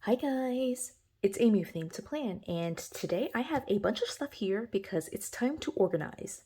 Hi guys, it's Amy with Name to Plan, and today I have a bunch of stuff here because it's time to organize.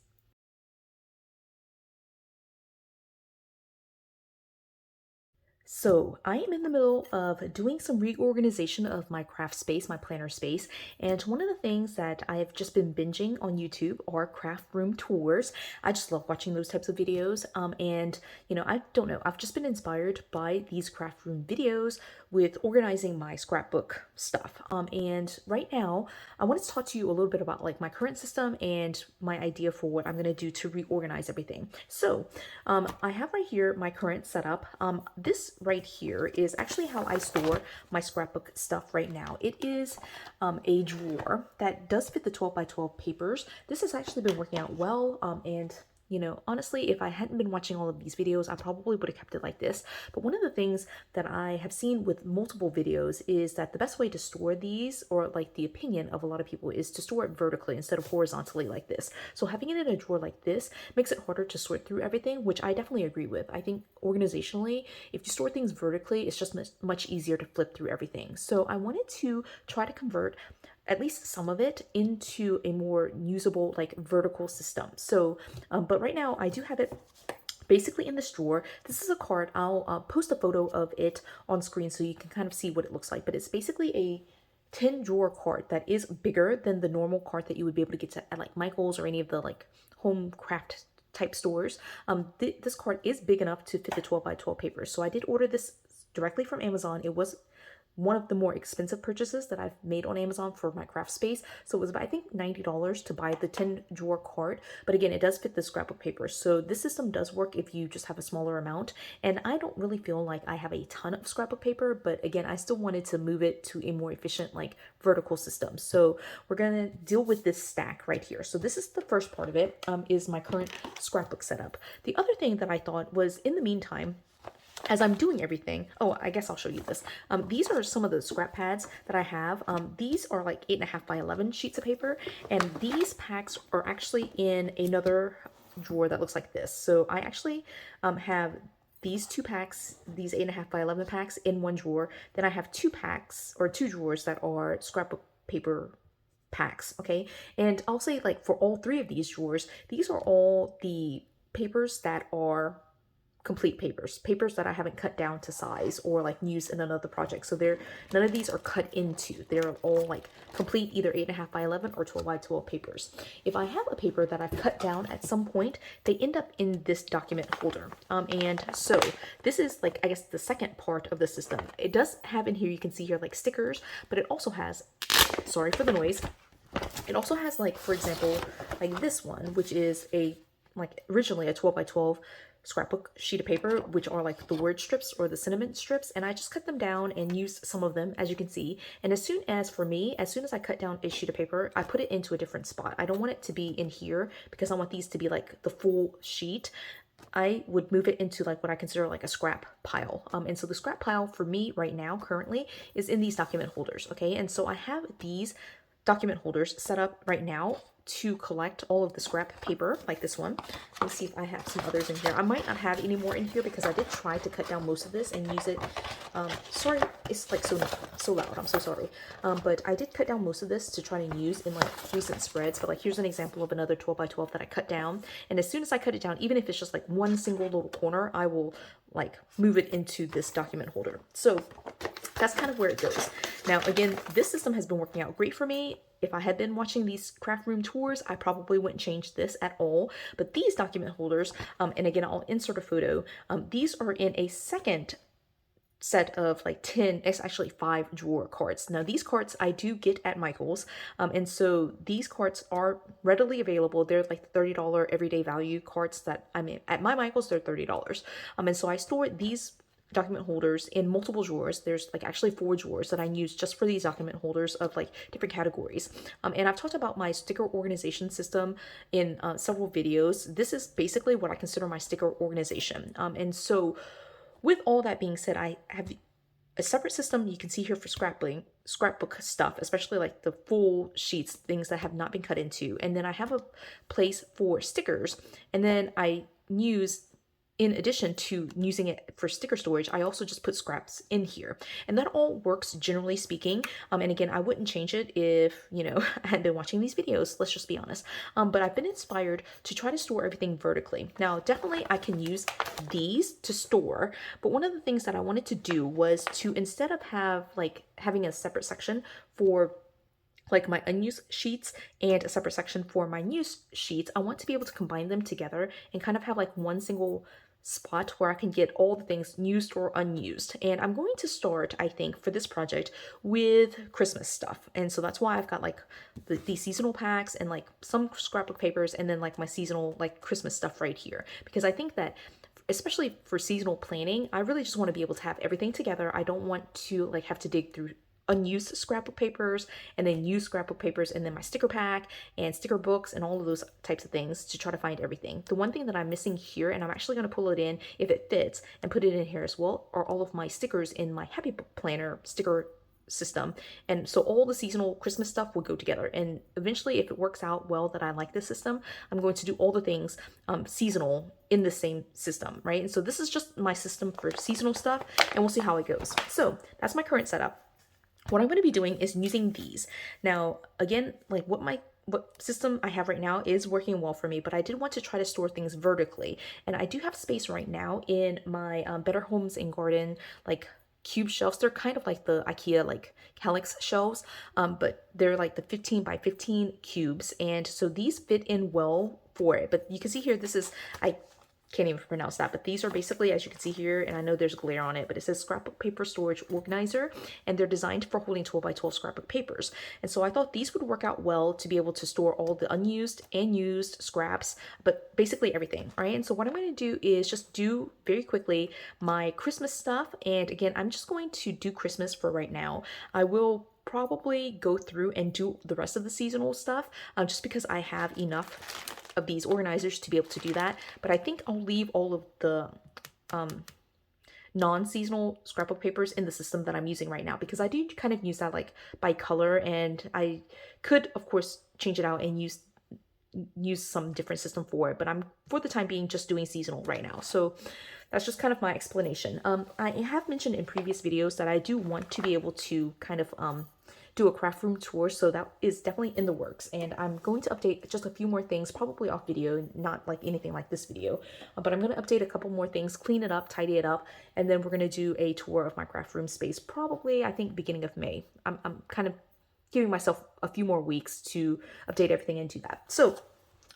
So, I am in the middle of doing some reorganization of my craft space, my planner space, and one of the things that I have just been binging on YouTube are craft room tours. I just love watching those types of videos. And I don't know, I've just been inspired by these craft room videos with organizing my scrapbook stuff. And right now, I wanted to talk to you a little bit about like my current system and my idea for what I'm going to do to reorganize everything. So, I have right here my current setup. This right here is actually how I store my scrapbook stuff right now. It is a drawer that does fit the 12 by 12 papers. This has actually been working out well, and honestly, if I hadn't been watching all of these videos, I probably would have kept it like this. But one of the things that I have seen with multiple videos is that the best way to store these, or like the opinion of a lot of people, is to store it vertically instead of horizontally like this. So having it in a drawer like this makes it harder to sort through everything, which I definitely agree with. I think organizationally, if you store things vertically, it's just much easier to flip through everything. So I wanted to try to convert at least some of it into a more usable like vertical system. So, but right now I do have it basically in this drawer. This is a card. I'll post a photo of it on screen so you can kind of see what it looks like, but it's basically a 10 drawer cart that is bigger than the normal cart that you would be able to get to at like Michael's or any of the like home craft type stores. This cart is big enough to fit the 12 by 12 papers. So I did order this directly from Amazon. It was one of the more expensive purchases that I've made on Amazon for my craft space. So it was about, I think, $90 to buy the 10 drawer cart. But again, it does fit the scrapbook paper. So this system does work if you just have a smaller amount. And I don't really feel like I have a ton of scrapbook paper, but again, I still wanted to move it to a more efficient, like vertical system. So we're gonna deal with this stack right here. So this is the first part of it, is my current scrapbook setup. The other thing that I thought was, in the meantime, as I'm doing everything, oh, I guess I'll show you this. These are some of the scrap pads that I have. These are like 8.5 by 11 sheets of paper, and these packs are actually in another drawer that looks like this. So I actually have these two packs, these 8.5 by 11 packs, in one drawer. Then I have two packs, or two drawers, that are scrapbook paper packs, okay? And I'll say, like, for all three of these drawers, these are all the papers that are complete papers that I haven't cut down to size or like used in another project. So none of these are cut into. They're all like complete, either 8.5 by 11 or 12 by 12 papers. If I have a paper that I've cut down at some point, they end up in this document folder. And so this is like, I guess, the second part of the system. It does have in here, you can see here, like stickers, but it also has, sorry for the noise, it also has, like, for example, like this one, which is like originally a 12 by 12 scrapbook sheet of paper, which are like the word strips or the sentiment strips, and I just cut them down and used some of them, as you can see. And as soon as I cut down a sheet of paper, I put it into a different spot. I don't want it to be in here because I want these to be like the full sheet. I would move it into like what I consider like a scrap pile. And so the scrap pile for me right now currently is in these document holders, okay? And so I have these document holders set up right now to collect all of the scrap paper, like this one. Let me see if I have some others in here. I might not have any more in here because I did try to cut down most of this and use it. Sorry, it's like so loud. I'm so sorry. But I did cut down most of this to try to use in like recent spreads. But like, here's an example of another 12 by 12 that I cut down. And as soon as I cut it down, even if it's just like one single little corner, I will like move it into this document holder. So that's kind of where it goes. Now, again, this system has been working out great for me. If I had been watching these craft room tours, I probably wouldn't change this at all. But these document holders, and again, I'll insert a photo, these are in a second set of like 10, it's actually 5 drawer carts. Now these carts I do get at Michael's, and so these carts are readily available. They're like the $30 everyday value carts that I mean at my Michael's, they're $30. And so I store these document holders in multiple drawers. There's like actually 4 drawers that I use just for these document holders of like different categories. And I've talked about my sticker organization system in several videos. This is basically what I consider my sticker organization. And so with all that being said, I have a separate system you can see here for scrapbook stuff, especially like the full sheets, things that have not been cut into. And then I have a place for stickers, and then I use in addition to using it for sticker storage, I also just put scraps in here. And that all works generally speaking. And again, I wouldn't change it if, you know, I had been watching these videos, let's just be honest. But I've been inspired to try to store everything vertically. Now, definitely I can use these to store, but one of the things that I wanted to do was to, instead of having a separate section for like my unused sheets and a separate section for my used sheets, I want to be able to combine them together and kind of have like one single spot where I can get all the things used or unused. And I'm going to start, I think, for this project with Christmas stuff. And so that's why I've got like these seasonal packs and like some scrapbook papers and then like my seasonal like Christmas stuff right here. Because I think that especially for seasonal planning, I really just want to be able to have everything together. I don't want to like have to dig through unused scrapbook papers and then use scrapbook papers and then my sticker pack and sticker books and all of those types of things to try to find everything. The one thing that I'm missing here, and I'm actually going to pull it in if it fits and put it in here as well, are all of my stickers in my Happy Planner sticker system. And so all the seasonal Christmas stuff will go together, and eventually if it works out well that I like this system, I'm going to do all the things seasonal in the same system, right? And so this is just my system for seasonal stuff, and we'll see how it goes. So that's my current setup. What I'm going to be doing is using these. Now, again, like what system I have right now is working well for me, but I did want to try to store things vertically. And I do have space right now in my Better Homes and Garden, like cube shelves. They're kind of like the IKEA like calyx shelves, but they're like the 15 by 15 cubes. And so these fit in well for it. But you can see here, this is, I can't even pronounce that, but these are basically, as you can see here, and I know there's glare on it, but it says scrapbook paper storage organizer, and they're designed for holding 12 by 12 scrapbook papers. And so I thought these would work out well to be able to store all the unused and used scraps, but basically everything, right? And so what I'm going to do is just do very quickly my Christmas stuff. And again, I'm just going to do Christmas for right now. I will probably go through and do the rest of the seasonal stuff just because I have enough of these organizers to be able to do that. But I think I'll leave all of the non-seasonal scrapbook papers in the system that I'm using right now, because I do kind of use that like by color, and I could of course change it out and use some different system for it, but I'm for the time being just doing seasonal right now. So that's just kind of my explanation. I have mentioned in previous videos that I do want to be able to kind of do a craft room tour, so that is definitely in the works, and I'm going to update just a few more things, probably off video, not like anything like this video, but I'm going to update a couple more things, clean it up, tidy it up, and then we're going to do a tour of my craft room space, probably I think beginning of May. I'm kind of giving myself a few more weeks to update everything and do that. So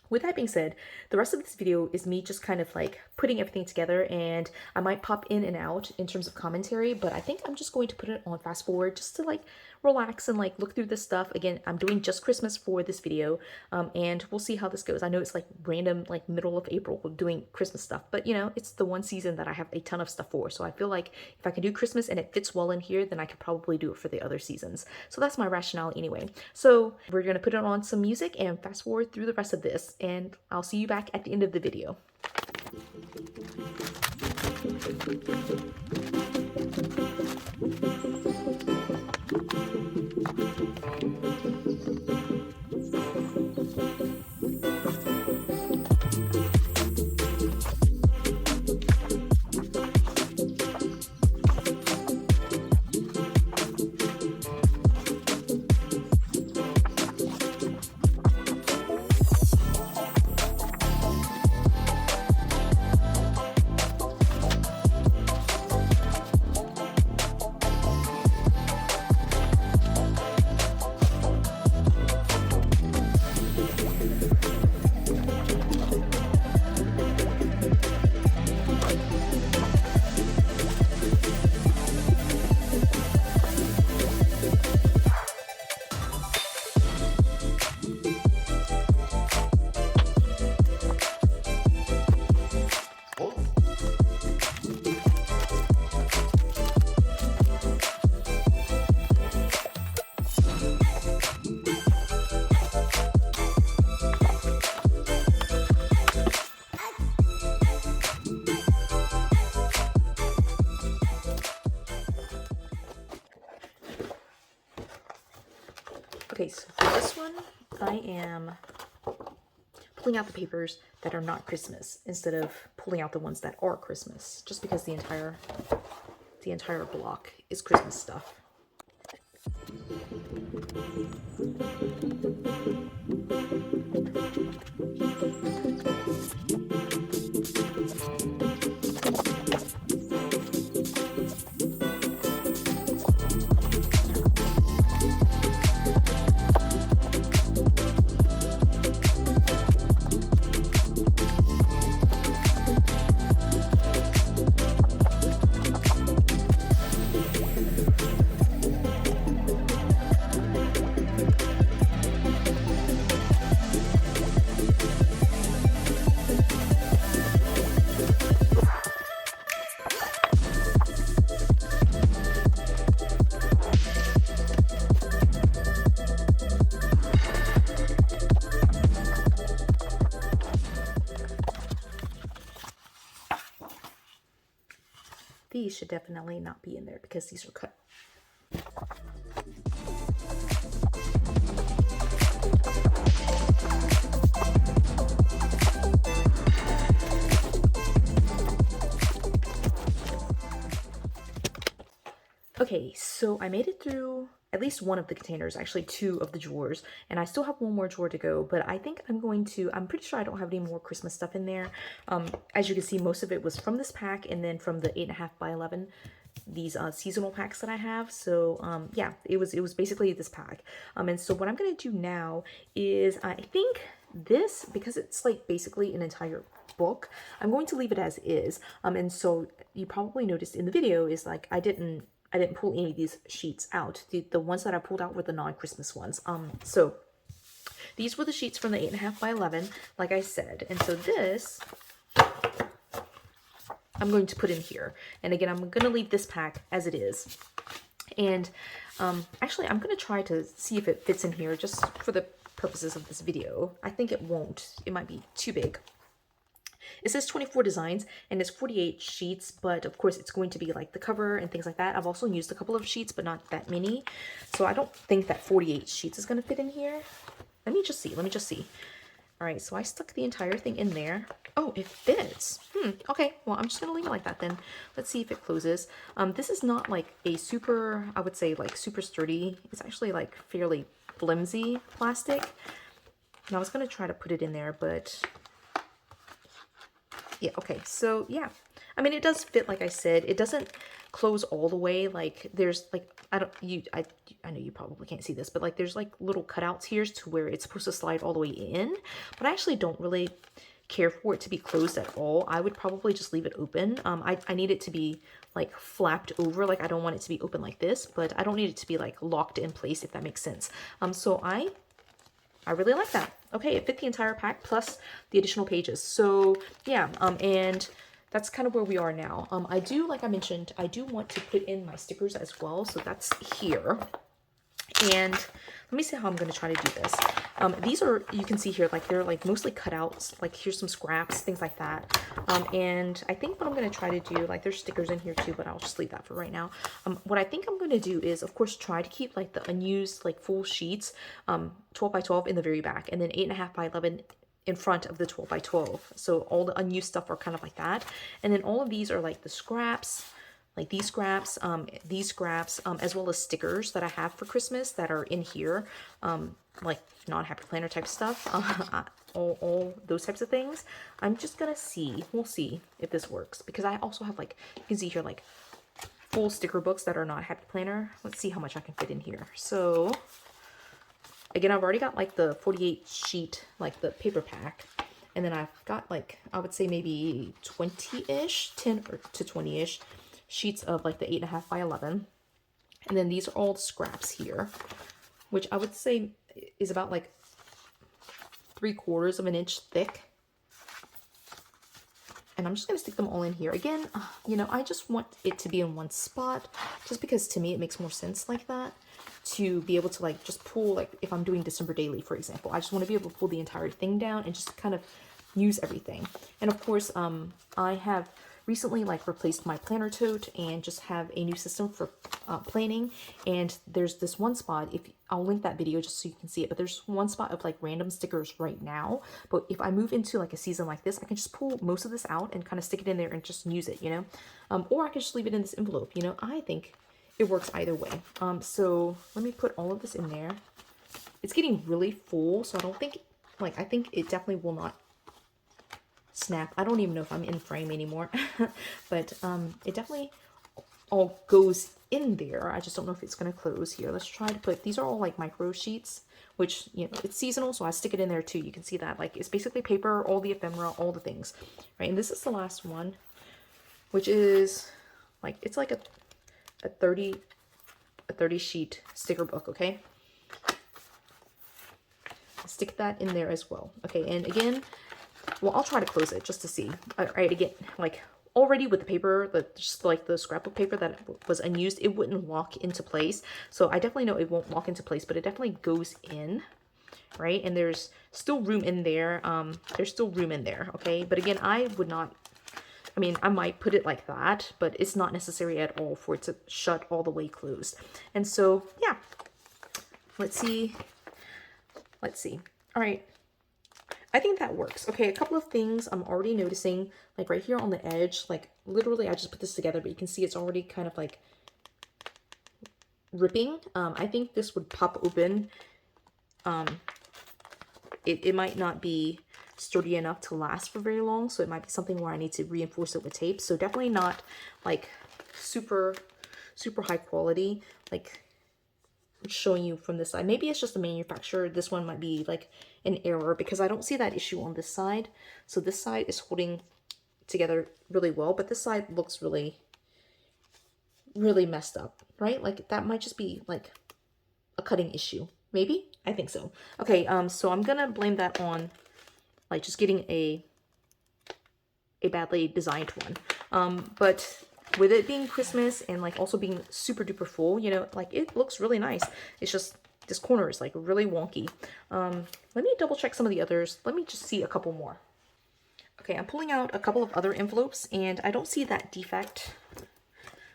with that being said, the rest of this video is me just kind of like putting everything together, and I might pop in and out in terms of commentary, but I think I'm just going to put it on fast forward just to like relax and like look through this stuff. Again, I'm doing just Christmas for this video, and we'll see how this goes. I know it's like random, like middle of April doing Christmas stuff, but you know, it's the one season that I have a ton of stuff for. So I feel like if I can do Christmas and it fits well in here, then I could probably do it for the other seasons. So that's my rationale anyway. So we're going to put it on some music and fast forward through the rest of this, and I'll see you back at the end of the video. Okay, so for this one, I am pulling out the papers that are not Christmas instead of pulling out the ones that are Christmas, just because the entire block is Christmas stuff. These should definitely not be in there because these are cut. Okay, so I made it through at least one of the containers, actually 2 of the drawers, and I still have one more drawer to go, but I think I'm pretty sure I don't have any more Christmas stuff in there. As you can see, most of it was from this pack and then from the 8.5 by 11, these seasonal packs that I have. So yeah, it was basically this pack. And so what I'm gonna do now is, I think this, because it's like basically an entire book, I'm going to leave it as is. And so you probably noticed in the video is like I didn't pull any of these sheets out. The ones that I pulled out were the non-Christmas ones. So these were the sheets from the 8.5 by 11, like I said. And so this, I'm going to put in here. And again, I'm going to leave this pack as it is. And actually, I'm going to try to see if it fits in here just for the purposes of this video. I think it won't. It might be too big. It says 24 designs and it's 48 sheets, but of course it's going to be like the cover and things like that. I've also used a couple of sheets, but not that many. So I don't think that 48 sheets is going to fit in here. Let me just see. All right, so I stuck the entire thing in there. Oh, it fits. Okay, well, I'm just going to leave it like that then. Let's see if it closes. This is not like a super, I would say like super sturdy. It's actually like fairly flimsy plastic. And I was going to try to put it in there, but yeah, okay, so yeah. I mean, it does fit, like I said. It doesn't close all the way. Like, there's, like, I know you probably can't see this, but, like, there's, like, little cutouts here to where it's supposed to slide all the way in. But I actually don't really care for it to be closed at all. I would probably just leave it open. I need it to be, like, flapped over. Like, I don't want it to be open like this, but I don't need it to be, like, locked in place, if that makes sense. So I really like that. Okay, it fit the entire pack plus the additional pages. So yeah, and that's kind of where we are now. I do, like I mentioned, I do want to put in my stickers as well. So that's here. And let me see how I'm going to try to do this. These are, you can see here, like they're like mostly cutouts. Like here's some scraps, things like that. And I think what I'm going to try to do, like there's stickers in here too, but I'll just leave that for right now. What I think I'm going to do is, of course, try to keep like the unused, like full sheets, 12 by 12 in the very back, and then 8.5 by 11 in front of the 12 by 12. So all the unused stuff are kind of like that. And then all of these are like the scraps, like these scraps, as well as stickers that I have for Christmas that are in here, like non-happy planner type stuff, all those types of things. I'm just gonna see, we'll see if this works, because I also have, like, you can see here, like full sticker books that are not happy planner. Let's see how much I can fit in here. So again, I've already got like the 48 sheet, like the paper pack. And then I've got like, I would say maybe 20-ish, 10 or to 20-ish sheets of like the 8.5 by 11. And then these are all the scraps here, which I would say is about like 3/4 of an inch thick. And I'm just going to stick them all in here. Again, you know, I just want it to be in one spot, just because to me it makes more sense like that, to be able to like just pull, like if I'm doing December daily, for example, I just want to be able to pull the entire thing down and just kind of use everything. And of course, I have recently like replaced my planner tote and just have a new system for planning. And there's this one spot, if I'll link that video just so you can see it, but there's one spot of like random stickers right now. But if I move into like a season like this, I can just pull most of this out and kind of stick it in there and just use it, you know. Or I can just leave it in this envelope, you know. I think it works either way. So let me put all of this in there. It's getting really full, so I don't think, like, I think it definitely will not snap. I don't even know if I'm in frame anymore, but it definitely all goes in there. I just don't know if it's going to close here. Let's try to put, these are all like micro sheets, which, you know, it's seasonal, so I stick it in there too. You can see that, like, it's basically paper, all the ephemera, all the things, right? And this is the last one, which is like, it's like a 30 sheet sticker book, okay? Stick that in there as well. Okay, and again, well, I'll try to close it just to see. All right, again, like already with the paper, just like the scrapbook paper that was unused, it wouldn't lock into place. So I definitely know it won't lock into place, but it definitely goes in, right? And there's still room in there. There's still room in there, okay? But again, I would not, I mean, I might put it like that, but it's not necessary at all for it to shut all the way closed. And so, yeah, let's see. Let's see. All right. I think that works. Okay, a couple of things I'm already noticing, like right here on the edge, like literally I just put this together, but you can see it's already kind of like ripping. I think this would pop open. It might not be sturdy enough to last for very long, so it might be something where I need to reinforce it with tape. So definitely not like super high quality, like showing you from this side. Maybe it's just the manufacturer. This one might be like an error because I don't see that issue on this side. So this side is holding together really well, but this side looks really messed up, right? Like that might just be like a cutting issue. Maybe? I think so. Okay, so I'm gonna blame that on like just getting a badly designed one. But with it being Christmas and like also being super duper full, you know, like it looks really nice. It's just this corner is like really wonky. Let me double check some of the others. Let me just see a couple more. Okay, I'm pulling out a couple of other envelopes and I don't see that defect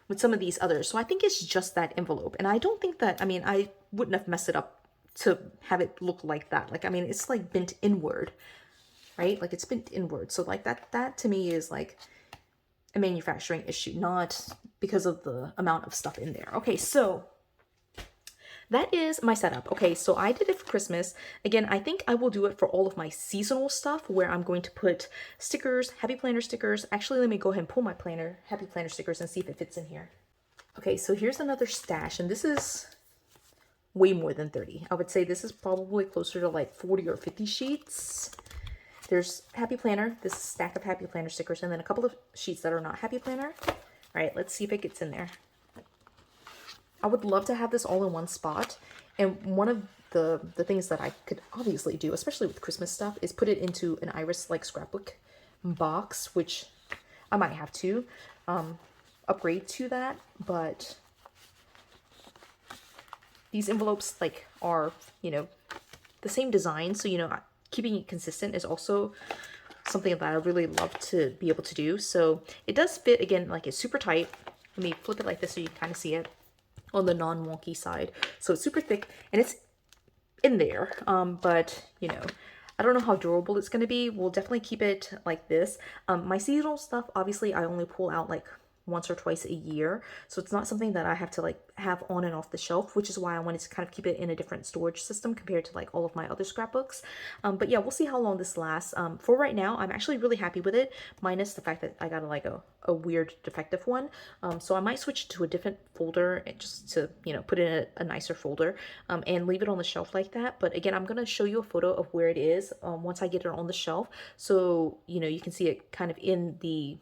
with some of these others. So I think it's just that envelope. And I don't think that, I mean, I wouldn't have messed it up to have it look like that. Like, I mean, it's like bent inward, right? Like it's bent inward. So like that to me is like a manufacturing issue, not because of the amount of stuff in there. Okay, so that is my setup. Okay, so I did it for Christmas. Again, I think I will do it for all of my seasonal stuff where I'm going to put stickers, happy planner stickers. Actually, let me go ahead and pull my planner, happy planner stickers and see if it fits in here. Okay, so here's another stash, and this is way more than 30. I would say this is probably closer to like 40 or 50 sheets. There's happy planner, this stack of happy planner stickers, and then a couple of sheets that are not happy planner. All right, let's see if it gets in there. I would love to have this all in one spot. And one of the things that I could obviously do, especially with Christmas stuff, is put it into an iris like scrapbook box, which I might have to upgrade to that. But these envelopes like are, you know, the same design, so you know, keeping it consistent is also something that I really love to be able to do. So it does fit, again, like it's super tight. Let me flip it like this so you can kind of see it on the non-wonky side. So it's super thick and it's in there, but you know, I don't know how durable it's going to be. We'll definitely keep it like this. My seasonal stuff, obviously I only pull out like once or twice a year, so it's not something that I have to like have on and off the shelf, which is why I wanted to kind of keep it in a different storage system compared to like all of my other scrapbooks. But yeah, we'll see how long this lasts. For right now, I'm actually really happy with it, minus the fact that I got a weird defective one. So I might switch to a different folder just to, you know, put in a nicer folder and leave it on the shelf like that. But again, I'm going to show you a photo of where it is once I get it on the shelf, so you know, you can see it kind of in the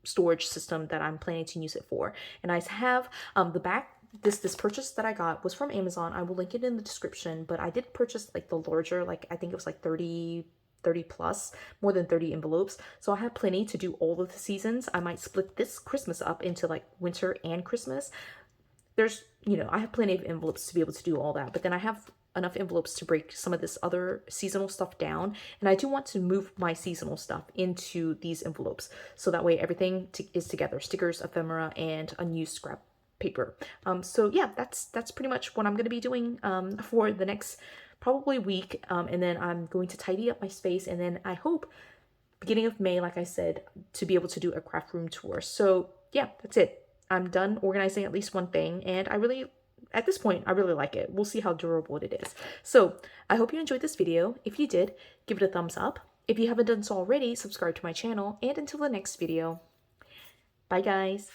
storage system that I'm planning to use it for. And I have the back, this purchase that I got was from Amazon. I will link it in the description, but I did purchase like the larger, like I think it was like 30 plus, more than 30 envelopes. So I have plenty to do all of the seasons. I might split this Christmas up into like winter and Christmas. There's you know, I have plenty of envelopes to be able to do all that, but then I have enough envelopes to break some of this other seasonal stuff down. And I do want to move my seasonal stuff into these envelopes. So that way everything is together, stickers, ephemera, and unused scrap paper. So yeah, that's pretty much what I'm going to be doing for the next probably week. And then I'm going to tidy up my space. And then I hope beginning of May, like I said, to be able to do a craft room tour. So yeah, that's it. I'm done organizing at least one thing, and at this point, I really like it. We'll see how durable it is. So I hope you enjoyed this video. If you did, give it a thumbs up. If you haven't done so already, subscribe to my channel, and until the next video, bye guys.